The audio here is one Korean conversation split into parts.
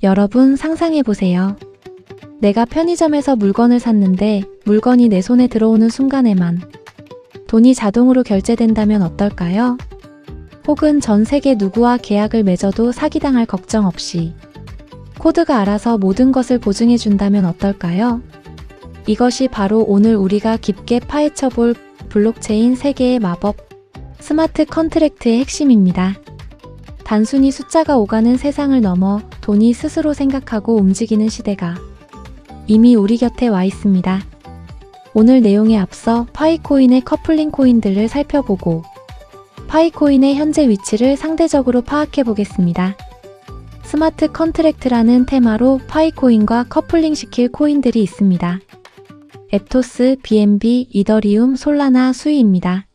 여러분 상상해보세요. 내가 편의점에서 물건을 샀는데 물건이 내 손에 들어오는 순간에만 돈이 자동으로 결제된다면 어떨까요? 혹은 전 세계 누구와 계약을 맺어도 사기당할 걱정 없이 코드가 알아서 모든 것을 보증해준다면 어떨까요? 이것이 바로 오늘 우리가 깊게 파헤쳐볼 블록체인 세계의 마법, 스마트 컨트랙트의 핵심입니다. 단순히 숫자가 오가는 세상을 넘어 돈이 스스로 생각하고 움직이는 시대가 이미 우리 곁에 와 있습니다. 오늘 내용에 앞서 파이코인의 커플링 코인들을 살펴보고 파이코인의 현재 위치를 상대적으로 파악해 보겠습니다. 스마트 컨트랙트라는 테마로 파이코인과 커플링시킬 코인들이 있습니다. 에토스, BNB, 이더리움, 솔라나, 수이입니다.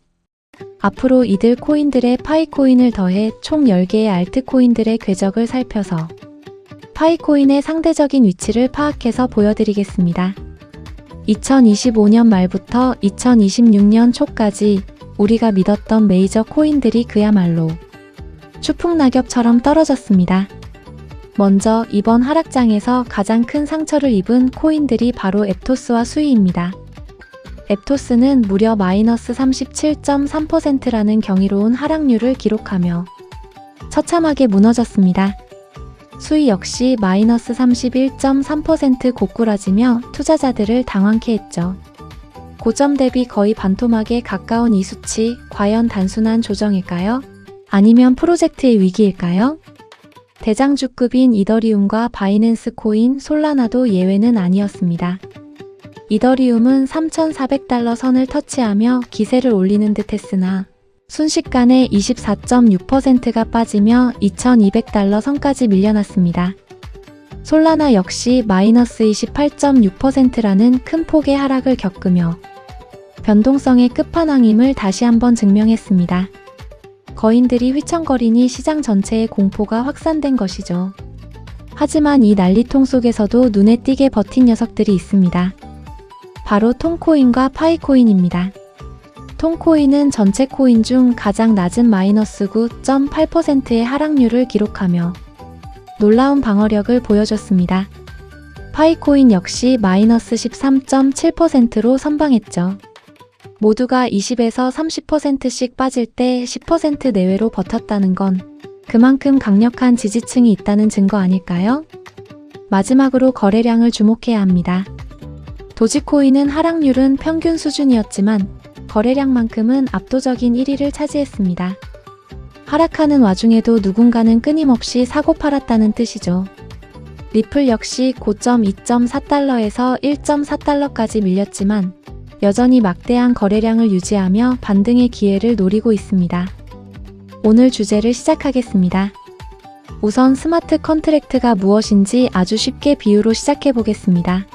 앞으로 이들 코인들의 파이코인을 더해 총 10개의 알트코인들의 궤적을 살펴서 파이코인의 상대적인 위치를 파악해서 보여드리겠습니다. 2025년 말부터 2026년 초까지 우리가 믿었던 메이저 코인들이 그야말로 추풍낙엽처럼 떨어졌습니다. 먼저 이번 하락장에서 가장 큰 상처를 입은 코인들이 바로 에토스와 수이입니다. 에토스는 무려 마이너스 37.3%라는 경이로운 하락률을 기록하며 처참하게 무너졌습니다. 수이 역시 마이너스 31.3% 고꾸라지며 투자자들을 당황케 했죠. 고점 대비 거의 반토막에 가까운 이 수치, 과연 단순한 조정일까요? 아니면 프로젝트의 위기일까요? 대장주급인 이더리움과 바이낸스 코인, 솔라나도 예외는 아니었습니다. 이더리움은 3,400달러 선을 터치하며 기세를 올리는 듯 했으나 순식간에 24.6%가 빠지며 2,200달러 선까지 밀려났습니다. 솔라나 역시 마이너스 28.6%라는 큰 폭의 하락을 겪으며 변동성의 끝판왕임을 다시 한번 증명했습니다. 거인들이 휘청거리니 시장 전체의 공포가 확산된 것이죠. 하지만 이 난리통 속에서도 눈에 띄게 버틴 녀석들이 있습니다. 바로 톰코인과 파이코인입니다. 톰코인은 전체 코인 중 가장 낮은 마이너스 9.8%의 하락률을 기록하며 놀라운 방어력을 보여줬습니다. 파이코인 역시 마이너스 13.7%로 선방했죠. 모두가 20에서 30%씩 빠질 때 10% 내외로 버텼다는 건 그만큼 강력한 지지층이 있다는 증거 아닐까요? 마지막으로 거래량을 주목해야 합니다. 도지코인은 하락률은 평균 수준이었지만 거래량만큼은 압도적인 1위를 차지했습니다. 하락하는 와중에도 누군가는 끊임없이 사고 팔았다는 뜻이죠. 리플 역시 고점 2.4달러에서 1.4달러까지 밀렸지만 여전히 막대한 거래량을 유지하며 반등의 기회를 노리고 있습니다. 오늘 주제를 시작하겠습니다. 우선 스마트 컨트랙트가 무엇인지 아주 쉽게 비유로 시작해 보겠습니다.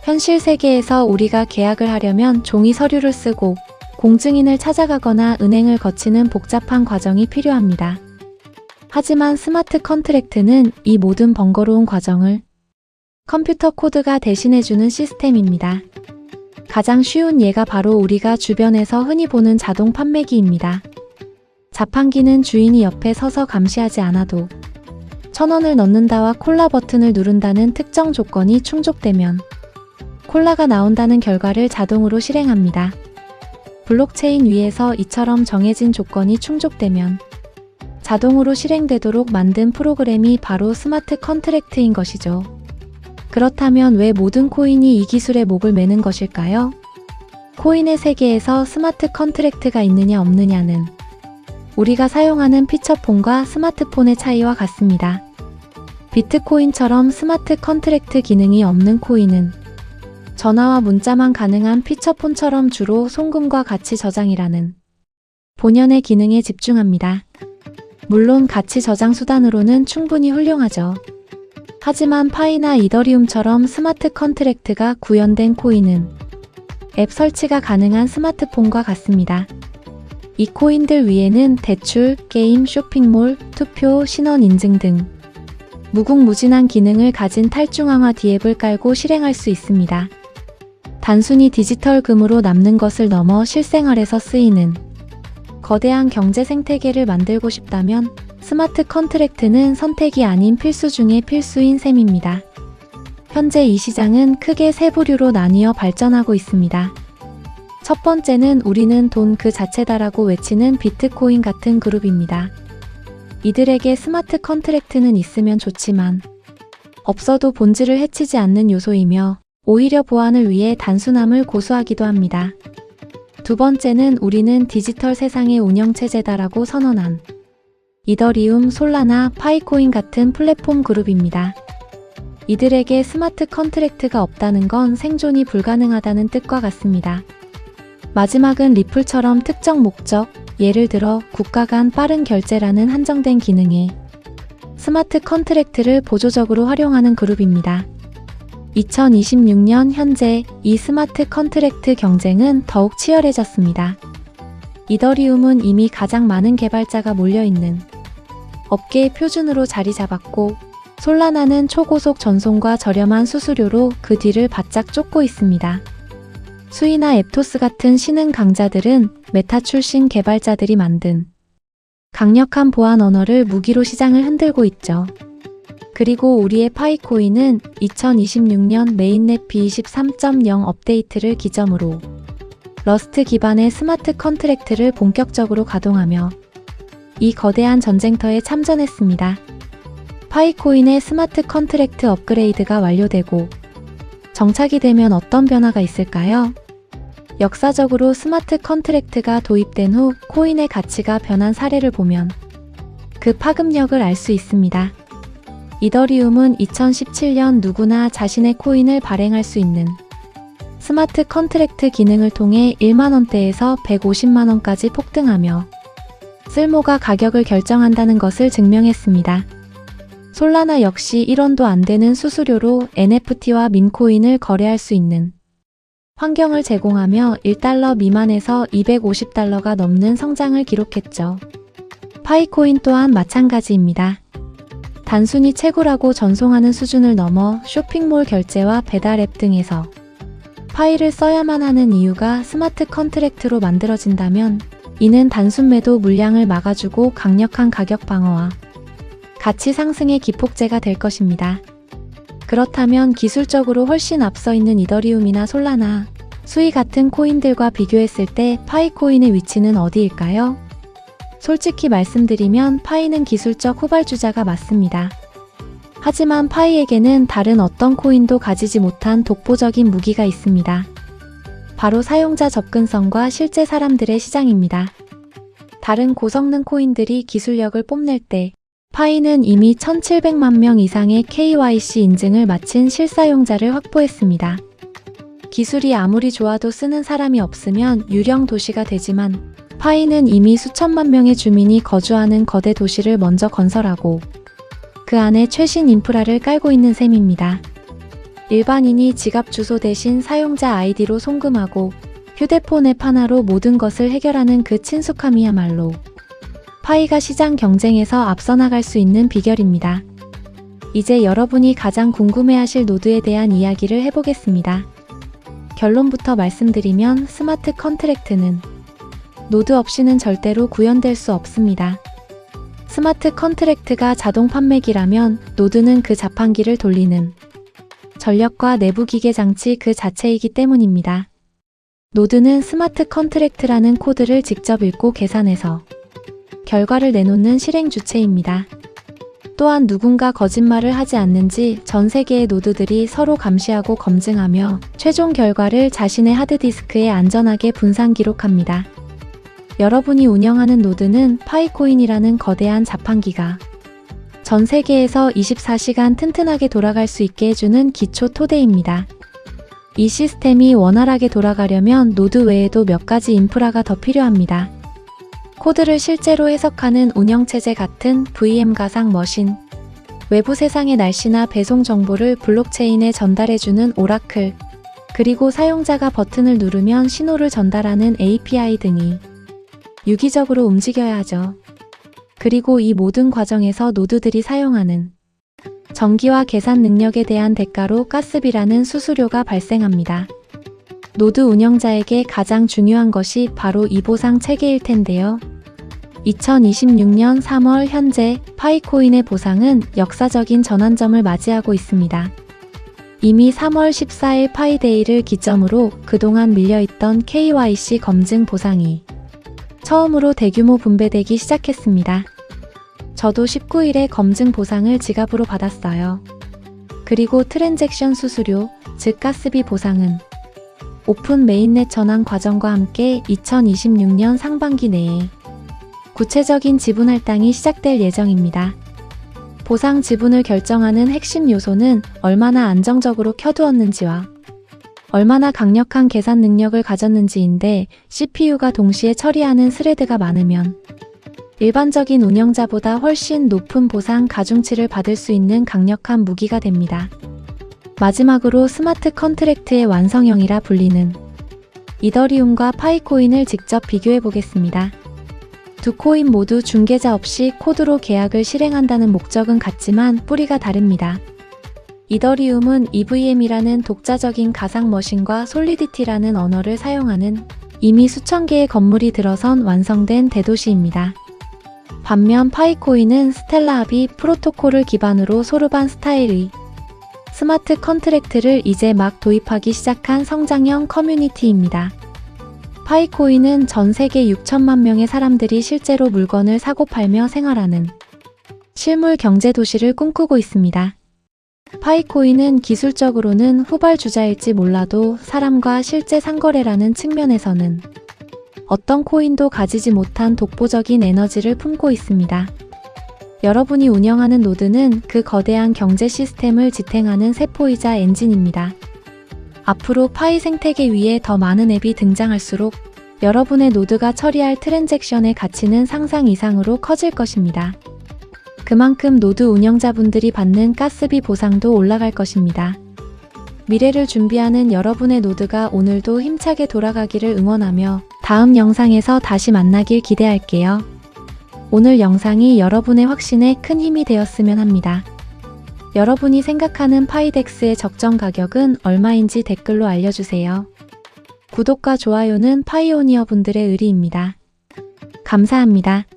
현실 세계에서 우리가 계약을 하려면 종이 서류를 쓰고 공증인을 찾아가거나 은행을 거치는 복잡한 과정이 필요합니다. 하지만 스마트 컨트랙트는 이 모든 번거로운 과정을 컴퓨터 코드가 대신해주는 시스템입니다. 가장 쉬운 예가 바로 우리가 주변에서 흔히 보는 자동 판매기입니다. 자판기는 주인이 옆에 서서 감시하지 않아도 1,000원을 넣는다와 콜라 버튼을 누른다는 특정 조건이 충족되면 콜라가 나온다는 결과를 자동으로 실행합니다. 블록체인 위에서 이처럼 정해진 조건이 충족되면 자동으로 실행되도록 만든 프로그램이 바로 스마트 컨트랙트인 것이죠. 그렇다면 왜 모든 코인이 이 기술에 목을 매는 것일까요? 코인의 세계에서 스마트 컨트랙트가 있느냐 없느냐는 우리가 사용하는 피처폰과 스마트폰의 차이와 같습니다. 비트코인처럼 스마트 컨트랙트 기능이 없는 코인은 전화와 문자만 가능한 피처폰처럼 주로 송금과 가치 저장이라는 본연의 기능에 집중합니다. 물론 가치 저장 수단으로는 충분히 훌륭하죠. 하지만 파이나 이더리움처럼 스마트 컨트랙트가 구현된 코인은 앱 설치가 가능한 스마트폰과 같습니다. 이 코인들 위에는 대출, 게임, 쇼핑몰, 투표, 신원 인증 등 무궁무진한 기능을 가진 탈중앙화 D앱을 깔고 실행할 수 있습니다. 단순히 디지털 금으로 남는 것을 넘어 실생활에서 쓰이는 거대한 경제 생태계를 만들고 싶다면 스마트 컨트랙트는 선택이 아닌 필수 중의 필수인 셈입니다. 현재 이 시장은 크게 세 부류로 나뉘어 발전하고 있습니다. 첫 번째는 우리는 돈 그 자체다라고 외치는 비트코인 같은 그룹입니다. 이들에게 스마트 컨트랙트는 있으면 좋지만 없어도 본질을 해치지 않는 요소이며 오히려 보안을 위해 단순함을 고수하기도 합니다. 두 번째는 우리는 디지털 세상의 운영체제다라고 선언한 이더리움, 솔라나, 파이코인 같은 플랫폼 그룹입니다. 이들에게 스마트 컨트랙트가 없다는 건 생존이 불가능하다는 뜻과 같습니다. 마지막은 리플처럼 특정 목적, 예를 들어 국가 간 빠른 결제라는 한정된 기능에 스마트 컨트랙트를 보조적으로 활용하는 그룹입니다. 2026년 현재 이 스마트 컨트랙트 경쟁은 더욱 치열해졌습니다. 이더리움은 이미 가장 많은 개발자가 몰려있는 업계의 표준으로 자리 잡았고, 솔라나는 초고속 전송과 저렴한 수수료로 그 뒤를 바짝 쫓고 있습니다. 수이나 앱토스 같은 신흥 강자들은 메타 출신 개발자들이 만든 강력한 보안 언어를 무기로 시장을 흔들고 있죠. 그리고 우리의 파이코인은 2026년 메인넷 V23.0 업데이트를 기점으로 러스트 기반의 스마트 컨트랙트를 본격적으로 가동하며 이 거대한 전쟁터에 참전했습니다. 파이코인의 스마트 컨트랙트 업그레이드가 완료되고 정착이 되면 어떤 변화가 있을까요? 역사적으로 스마트 컨트랙트가 도입된 후 코인의 가치가 변한 사례를 보면 그 파급력을 알 수 있습니다. 이더리움은 2017년 누구나 자신의 코인을 발행할 수 있는 스마트 컨트랙트 기능을 통해 1만원대에서 150만원까지 폭등하며 쓸모가 가격을 결정한다는 것을 증명했습니다. 솔라나 역시 1원도 안 되는 수수료로 NFT와 민코인을 거래할 수 있는 환경을 제공하며 1달러 미만에서 250달러가 넘는 성장을 기록했죠. 파이코인 또한 마찬가지입니다. 단순히 채굴하고 전송하는 수준을 넘어 쇼핑몰 결제와 배달 앱 등에서 파이를 써야만 하는 이유가 스마트 컨트랙트로 만들어진다면 이는 단순 매도 물량을 막아주고 강력한 가격 방어와 가치 상승의 기폭제가 될 것입니다. 그렇다면 기술적으로 훨씬 앞서 있는 이더리움이나 솔라나, 수이 같은 코인들과 비교했을 때 파이코인의 위치는 어디일까요? 솔직히 말씀드리면 파이는 기술적 후발주자가 맞습니다. 하지만 파이에게는 다른 어떤 코인도 가지지 못한 독보적인 무기가 있습니다. 바로 사용자 접근성과 실제 사람들의 시장입니다. 다른 고성능 코인들이 기술력을 뽐낼 때 파이는 이미 1700만 명 이상의 KYC 인증을 마친 실사용자를 확보했습니다. 기술이 아무리 좋아도 쓰는 사람이 없으면 유령 도시가 되지만 파이는 이미 수천만 명의 주민이 거주하는 거대 도시를 먼저 건설하고 그 안에 최신 인프라를 깔고 있는 셈입니다. 일반인이 지갑 주소 대신 사용자 아이디로 송금하고 휴대폰 앱 하나로 모든 것을 해결하는 그 친숙함이야말로 파이가 시장 경쟁에서 앞서 나갈 수 있는 비결입니다. 이제 여러분이 가장 궁금해하실 노드에 대한 이야기를 해보겠습니다. 결론부터 말씀드리면 스마트 컨트랙트는 노드 없이는 절대로 구현될 수 없습니다. 스마트 컨트랙트가 자동 판매기라면 노드는 그 자판기를 돌리는 전력과 내부 기계 장치 그 자체이기 때문입니다. 노드는 스마트 컨트랙트라는 코드를 직접 읽고 계산해서 결과를 내놓는 실행 주체입니다. 또한 누군가 거짓말을 하지 않는지 전 세계의 노드들이 서로 감시하고 검증하며 최종 결과를 자신의 하드디스크에 안전하게 분산 기록합니다. 여러분이 운영하는 노드는 파이코인이라는 거대한 자판기가 전 세계에서 24시간 튼튼하게 돌아갈 수 있게 해주는 기초 토대입니다. 이 시스템이 원활하게 돌아가려면 노드 외에도 몇 가지 인프라가 더 필요합니다. 코드를 실제로 해석하는 운영체제 같은 VM 가상 머신, 외부 세상의 날씨나 배송 정보를 블록체인에 전달해주는 오라클, 그리고 사용자가 버튼을 누르면 신호를 전달하는 API 등이 유기적으로 움직여야 하죠. 그리고 이 모든 과정에서 노드들이 사용하는 전기와 계산 능력에 대한 대가로 가스비라는 수수료가 발생합니다. 노드 운영자에게 가장 중요한 것이 바로 이 보상 체계일 텐데요. 2026년 3월 현재 파이코인의 보상은 역사적인 전환점을 맞이하고 있습니다. 이미 3월 14일 파이데이를 기점으로 그동안 밀려있던 KYC 검증 보상이 처음으로 대규모 분배되기 시작했습니다. 저도 19일에 검증 보상을 지갑으로 받았어요. 그리고 트랜잭션 수수료, 즉 가스비 보상은 오픈 메인넷 전환 과정과 함께 2026년 상반기 내에 구체적인 지분 할당이 시작될 예정입니다. 보상 지분을 결정하는 핵심 요소는 얼마나 안정적으로 켜두었는지와 얼마나 강력한 계산 능력을 가졌는지인데, CPU가 동시에 처리하는 스레드가 많으면 일반적인 운영자보다 훨씬 높은 보상 가중치를 받을 수 있는 강력한 무기가 됩니다. 마지막으로 스마트 컨트랙트의 완성형이라 불리는 이더리움과 파이코인을 직접 비교해 보겠습니다. 두 코인 모두 중개자 없이 코드로 계약을 실행한다는 목적은 같지만 뿌리가 다릅니다. 이더리움은 EVM이라는 독자적인 가상 머신과 솔리디티라는 언어를 사용하는 이미 수천 개의 건물이 들어선 완성된 대도시입니다. 반면 파이코인은 스텔라 합의 프로토콜을 기반으로 소르반 스타일의 스마트 컨트랙트를 이제 막 도입하기 시작한 성장형 커뮤니티입니다. 파이코인은 전 세계 6천만 명의 사람들이 실제로 물건을 사고 팔며 생활하는 실물 경제 도시를 꿈꾸고 있습니다. 파이코인은 기술적으로는 후발주자일지 몰라도 사람과 실제 상거래라는 측면에서는 어떤 코인도 가지지 못한 독보적인 에너지를 품고 있습니다. 여러분이 운영하는 노드는 그 거대한 경제 시스템을 지탱하는 세포이자 엔진입니다. 앞으로 파이 생태계 위에 더 많은 앱이 등장할수록 여러분의 노드가 처리할 트랜잭션의 가치는 상상 이상으로 커질 것입니다. 그만큼 노드 운영자분들이 받는 가스비 보상도 올라갈 것입니다. 미래를 준비하는 여러분의 노드가 오늘도 힘차게 돌아가기를 응원하며 다음 영상에서 다시 만나길 기대할게요. 오늘 영상이 여러분의 확신에 큰 힘이 되었으면 합니다. 여러분이 생각하는 파이덱스의 적정 가격은 얼마인지 댓글로 알려주세요. 구독과 좋아요는 파이오니어 분들의 의리입니다. 감사합니다.